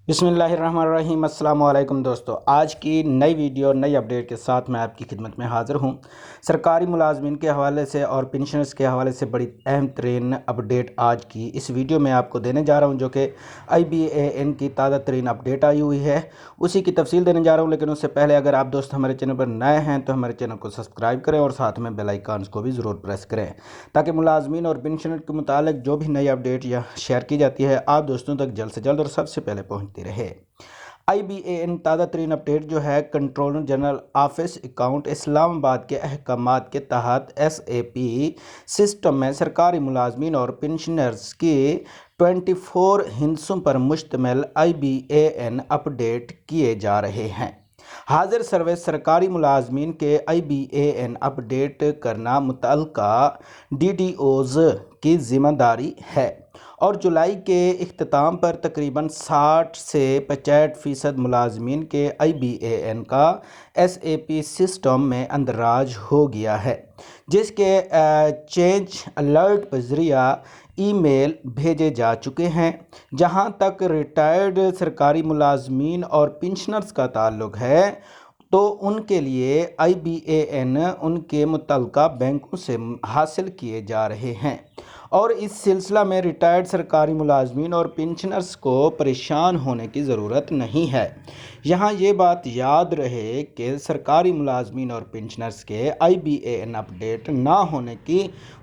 बिस्मिल्लाहिर्रहमानिर्रहीम। अस्सलाम वालेकुम दोस्तों, आज की नई वीडियो और नई अपडेट के साथ मैं आपकी खिदमत में हाज़िर हूँ। सरकारी मुलाजमीन के हवाले से और पेंशनर्स के हवाले से बड़ी अहम तरीन अपडेट आज की इस वीडियो में आपको देने जा रहा हूँ, जो कि IBAN की ताज़ा तरीन अपडेट आई हुई है। उसी की तफसील देने जा रहा हूँ, लेकिन उससे पहले अगर आप दोस्त हमारे चैनल पर नए हैं तो हमारे चैनल को सब्सक्राइब करें और साथ में बेल आइकन को भी ज़रूर प्रेस करें, ताकि मुलाजमीन और पेंशनर के मुतालिक जो भी नई अपडेट या शेयर की जाती है आप दोस्तों तक जल्द से जल्द और सबसे पहले पहुँचती रहे। IBAN ताज़ा तरीन अपडेट जो है, controller general office account Islamabad के अहकामात के तहत SAP सिस्टम में सरकारी मुलाजमीन और पेंशनर्स की 24 हिस्सों पर मुश्तमिल IBAN अपडेट किए जा रहे हैं। हाजिर सर्विस सरकारी मुलाजमीन के IBAN अपडेट करना मुतल्लिका DDOs की ज़िम्मेदारी है और जुलाई के इख्तिताम पर तकरीबन 60 से 65% मुलाजमीन के IBAN का SAP सिस्टम में अंदराज हो गया है, जिसके चेंज अलर्ट बजरिया ईमेल भेजे जा चुके हैं। जहां तक रिटायर्ड सरकारी मुलाजमीन और पेंशनर्स का ताल्लुक है तो उनके लिए IBAN उनके मुतल्लिका बैंकों से हासिल किए जा रहे हैं और इस सिलसिला में रिटायर्ड सरकारी मुलाजमीन और पेंशनर्स को परेशान होने की ज़रूरत नहीं है। यहाँ ये बात याद रहे कि सरकारी मुलाजमीन और पेंशनर्स के IBAN अपडेट ना होने की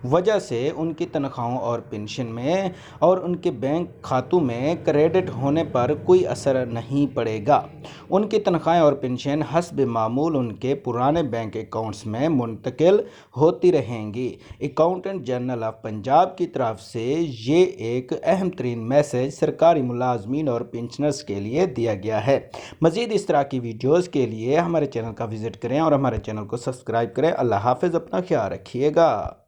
वजह से उनकी तनख्वाहों और पेंशन में और उनके बैंक खातों में क्रेडिट होने पर कोई असर नहीं पड़ेगा। उनकी तनख्वाहें और पेंशन हस्ब मामूल उनके पुराने बैंक अकाउंट्स में मुंतकिल होती रहेंगी। अकाउंटेंट जनरल ऑफ पंजाब की तरफ से ये एक अहम तरीन मैसेज सरकारी मुलाजमीन और पेंशनर्स के लिए दिया गया है। मज़ीद इस तरह की वीडियोज़ के लिए हमारे चैनल का विज़िट करें और हमारे चैनल को सब्सक्राइब करें। अल्लाह हाफ़िज़, अपना ख्याल रखिएगा।